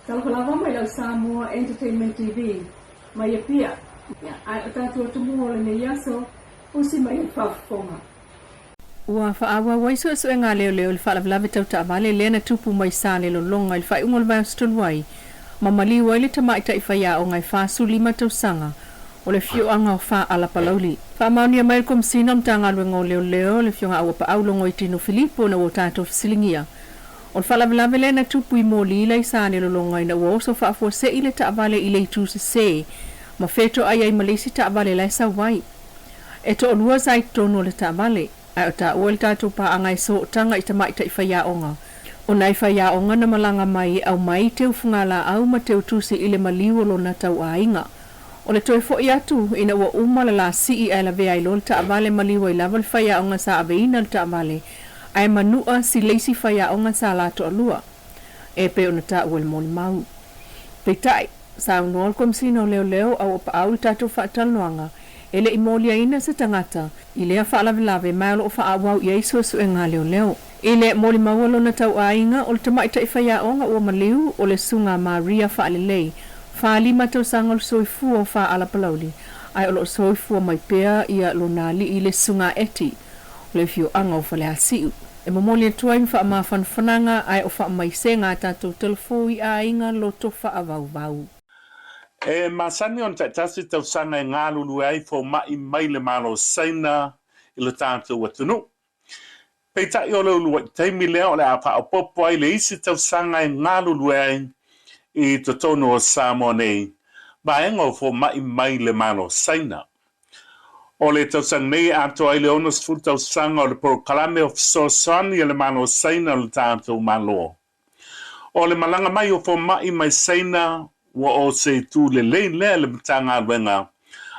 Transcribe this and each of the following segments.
Kalkalava mai lau Samoa Entertainment TV. Mai pia. Ai tatu tumu ole ne yaso usi mai fafonga. Ua faawa waiso so nga leo le fa la vita ta vale le na tupu mai sale lo longa il fa ungol va stolwai. Mamali wale tama ita ifaya o ngai fa sulima to sanga. Ole fio anga fa ala palauli. Fa mauni mai kom sinam tanga lo leo le fio nga pa au longo itino Filippo na wotato silingia. On fala vele na tupu imoli lai sane lo longa ina wo so fa fo se ile ta vale ile tu se ma feto ai malisi ta vale lai sa wai eto olua sai tono le ta vale ai ta wolta to pa angai so tanga ita mai ta ifaya onga onai faya onga na malanga mai au mai te ufungala au ma te tu se ile maliwo lo na tau ainga ole toi fo ia tu ina wa umala la si ai la ve ai lo ta vale maliwo i level faya onga sa aveina ta vale ai manua si leisi faya onga sa la to lua e pe ona ta wel mol mau pe tai sa no kom sino leo au pa au ta to fa talnoanga ele imolia ina se tangata ile fa la lave mai lo fa au yeso su enga leo ile mol mau lo na tau ainga ol tama ita faya onga o maliu o le sunga maria fa lelei fa lima to sangol soifu o fa ala palauli ai lo soifu mai pea ia lo nali ile sunga eti le fio anga o fa le asiu e momoli tuain fa ma fananga ai o fa mai senga tato telefoi ainga lo to fa avau e masani on tasi tau sanga ngā lulu ai fo mai le malo saina i le tātou watunu. Pei tai o lulu taimi leo le apa o popo ai le isi tau sanga ngā lulu ai i to tono o Samoa nei. Baenga fo mai le malo saina. O le tau sang nei ato ai le onos fu tau sanga o le prokalame of Sosani i le malo saina o le tātou malo. O le malanga mai o fo mai saina wa o se tu le le matanga luenga.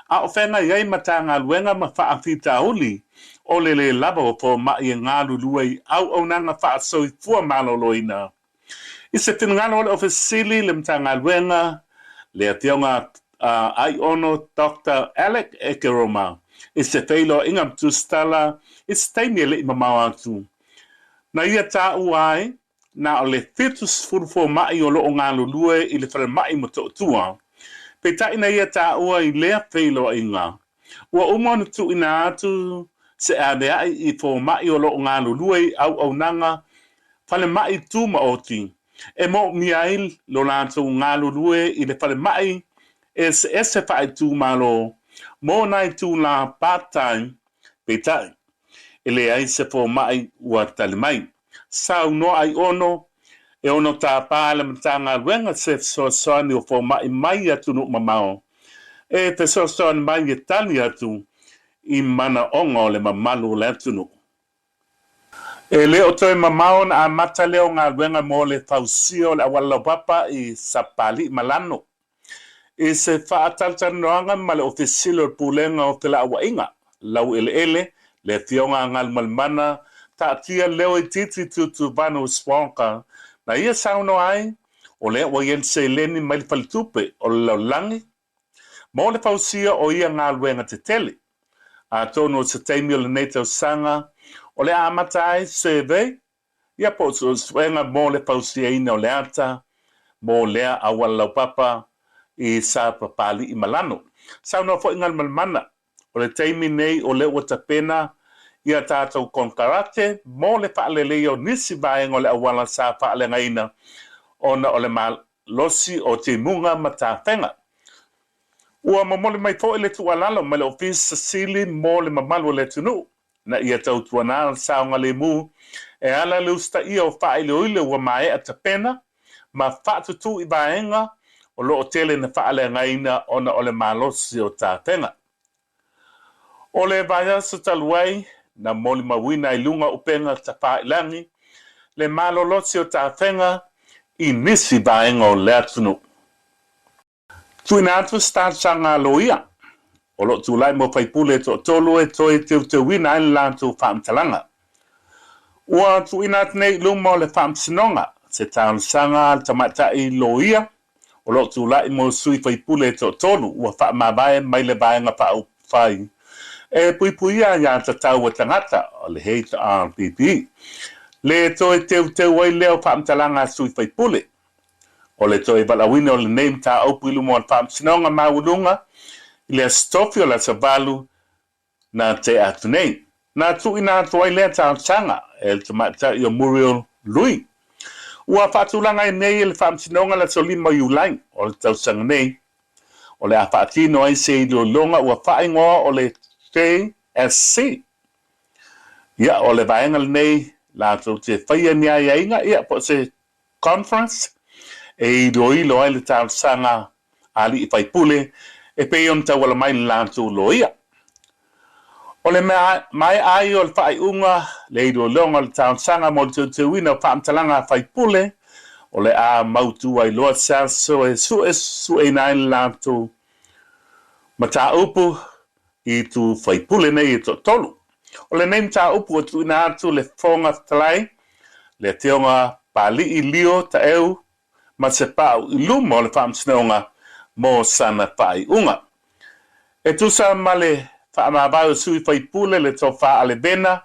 A o whenga iei matanga luenga ma whaafita oli o le lava o po mai ngā luluai au nanga whaasoi fua maloloina. I se whinangalo ole o fesili le matanga luenga le ationga ai ono Dr. Alec Ekeroma. I se feilo inga mtustala i se teimi le ima mau atu. Na ia ta uai na o le fetus furufo mai o loo ngā lulue i le whare mai mo tua. Pe taina ia tā ua i lea wheilo inga. Ua umanu tu ina atu se adea i fo mai o loo ngā lulue au nanga whare mai tu ma oti. E mo miail lo lātou ngā lulue i le whare mai e se whae tu malo. Mo nai tu la part-time pe tai. E le ai se fo mai ua tali mai. Sau no ai ono e ono ta pala matanga wenga se so ni o fo mai atu no mamao e te so mai e tani atu I mana ongo le mamalu le atu no e le o toi mamao na mata leo ngā wenga mo le fausio le awala papa I sapali malano e se whaataltanoanga ma le ofisilo pulenga o te la awainga lau ele le fionga ngal malmana ta tia leo I titi tu vano sponka na ia sauno ai o le wa yen se leni mai faltupe o le langi mo le pausia o ia ngā luenga te tele a tono se teimi o le neto sanga o le amata ai seve ia po so swenga mo le pausia ina o le ata mo le awala papa I sa papali I malano sauno fo ingal malmana o le teimi nei o le watapena ia tātou konkarate, mo le whaaleleo nisi vaenga o le awala sa whaalegaina ona o le malosi o te munga ma tā whenga. Ua mamole mai fo le tualalo ma le ofis sasili mo le mamalu le tunu, na ia tau tuana saonga le mu, e ala le usta ia o whaile oile ua mae a tapena, ma whaatutu I vaenga o lo o tele na whaalegaina ona o le malosi o tā whenga. O le vaya sa taluai, na moli mawina I lunga upenga ta ilangi, le malolosi o ta whenga I nisi vaenga o le atunu. Tuina atu start sanga loia, o lo tu lai mo whaipule to tolu e toi te wina I lantu whaamtalanga. Ua tuina atu nei lunga o le whaamsinonga, se taun sanga tamata I loia, o lo tu lai mo sui whaipule to tolu, ua whaamabae mai le vaenga whau whai. E puipuia ia ta tau tangata o le HRPP. Le toi teu ai leo whaamtalanga sui whaipule. o le toi balawina o le name ta aupu ilu mo pa sinonga maulunga ile stofio la sabalu na te atu nei na tu ina tu ai le ta sanga el tomata yo Muriel Lui ua fatulanga nei le fam sinonga la solima yulain o le tau sanga nei o le afatino ai se do longa ua faingoa o le TSC ia o le vaenga nei la tu te faia nia inga ia po se conference e ilo ai le tau sanga ali i faipule e pe on ta wala mai la tu loia o le mai ai o le faiunga le ilo longa le tau sanga mo te wina fam talanga faipule o le a mautu ai loa sa so e su e nai la tu mata upu i tu faipule nei i to tolu o le nei ta upu tu na tu le fonga talai le teonga pali i lio ta eu ma se pau i lumo le fam snonga mo sana pai unga e tu sa male fa ma ba su faipule le to fa ale bena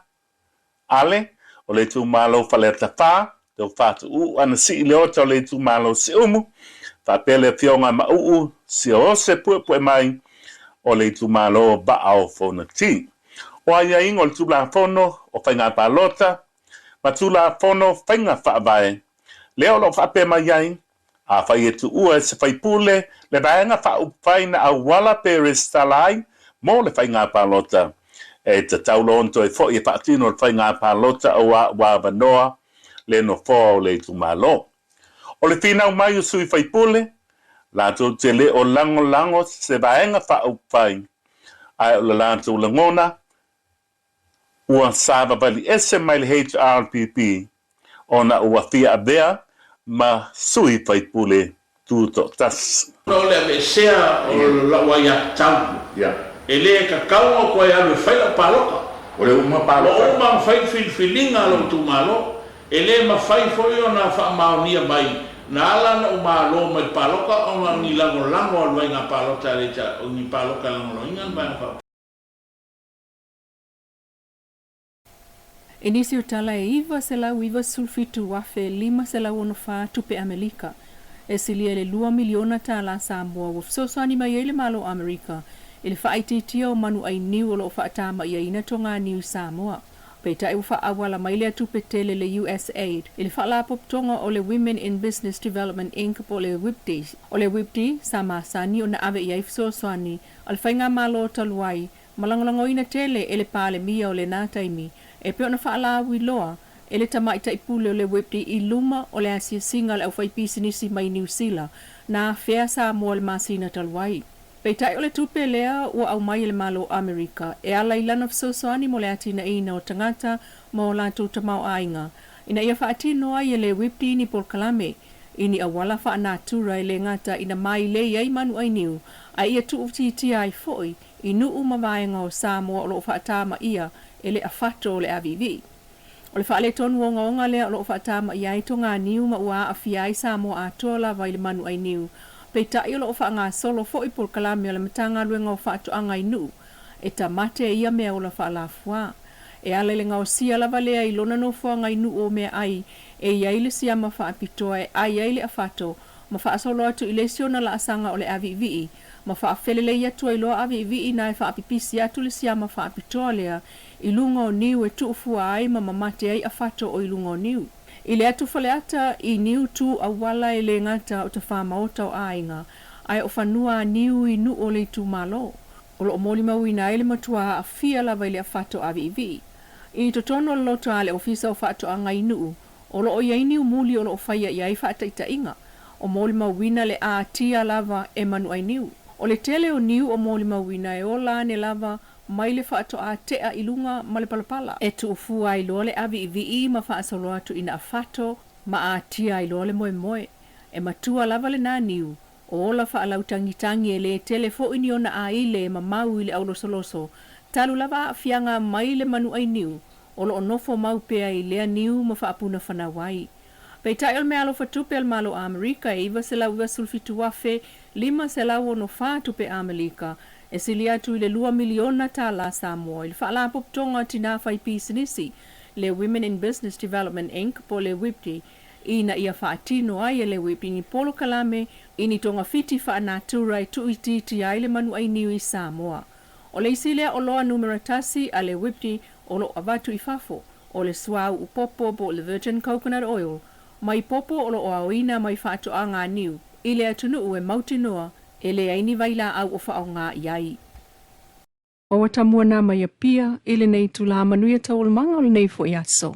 ale o le tu malo fa le tafa do fa tu ana si le o to le tu malo se umu fa pele fionga ma si o se pu mai o le tu malo ba au fona ti o ia ingo le tu la fono o fa nga palota ma tu la fono fa nga fa vai le o lo fa pe mai ai a fa ye tu ua se fai pule le baenga fa upai na awala pe restalai mo le fa nga palota e te taulo onto e fo e fa tino le fa nga palota o wa banoa le no fo le tu malo o le fina mai u sui fai pule la tu te le o lango se baenga fa upai ai o la tu langona ua sava bali ese mai le HRPP ona ua fia abea ma sui fai pule tu to tas no le me sea o la waya tau ya ele ka kau ko ya me fai la paloka o le uma paloka o ma fai filinga lo tu malo ele ma fai foi ona fa maunia mai na ala na malo mai paloka o ma ni lango al vai na palota le cha o ni paloka lango ingan ba fa Inisio tala e iwa se lau iwa sulfitu wafe 5 se lau ono faa tupe Amerika. E silia le 2 miliona ta la Samoa wafsoso ani mai ele malo Amerika. Ele faa ititia o manu ai niu o lo faa tama ia ina tonga niu Samoa. Peita e ufa awala maile atupe tele le USAID. Ele faa la pop tonga o le Women in Business Development Inc. po le WIPD. O le WIPD sama sani o na ave ia ifsoso ani. Alfainga malo taluai. Malangolangoina tele ele pale mia o le nataimi. E pe ona faala wiloa ele tama ita ipule o le webdi i luma o le asia singa le au fai pisinisi mai New Zealand na fea sa mo le masina talwai. Peitai o le tupe lea ua au mai le malo Amerika e ala ilana fsosoani mo le atina ina o tangata mo lantou tamau ainga. Ina ia faatino ai le webdi ni Pol Kalame ini awala fa natura ile ngata ina mai le ai manu ai niu ai ia tu uti ai foi inu umavaenga o Samoa o lo faatama ia ele afato le avivi. O le faale tonu onga le o lo faatama ia i tonga niu ma ua afiai Samoa atola vai le manu ai niu. Peita i o lo fa nga solo fo i Pol Kalame o le matanga luenga o faato anga inu. E tamate ia mea o la faalafua. E ale le ngao sia lava lea i lona no fo anga inu o mea ai e iai le sia ma faapitoa e ai ai le afato ma faasolo atu i le siona la asanga o le avivi. Ma faafelele ia tua i loa avivi na e faapipisi atu le sia ma faapitoa lea i lunga o niu e tuufua ai ma mamate ai afato o i lunga o niu. I le atu faleata i niu tu awala e le ngata o ta whamaota o ainga ai o whanua niu i nu o le tu malo. O lo moli mawina ele matua a fia lava i le afato avivi. I to tono lo to ale ofisa o fato anga i nu o lo o iaini umuli o lo o faya iai fata ita inga. O moli mawina le a tia lava e manu ai niu. O le tele o niu o moli mawina e o la ne lava mai le fato a tea ilunga ma le palapala. E tu ufu ai lo le avi i ma faa solo atu ina afato ma a tia ai lo le moe moe. E matua lava le na niu. O la faa lau tangi e le tele fo ini ona a ile ma mau ile au losoloso. Talu lava a fianga mai le manu ai niu. O lo onofo mau pea i lea niu ma faa puna fana wai. Peita el me alo fatupe el malo Amerika e iwa se lau iwa sulfitu wafe 5 se lau ono faa tupe Amerika. E sili atu ile 2 miliona ta la Samoa. Il faa la poptonga tina fai pisinisi. Le Women in Business Development Inc. po le WIPD. ina ia whaatino ai ele wipini polo kalame ini tonga fiti whaanatura tu iti ai le manu ai niu i Samoa. O le isilea o loa numeratasi a le wipni o lo avatu i fafo o le swau upopo bo le virgin coconut oil mai popo o lo o awina mai whaato a ngā niu i le atunu ue mautinoa e le aini vaila au o whao ngā iai. O watamua nā mai a pia i le nei tu la manuia tau manga o le nei fo i aso.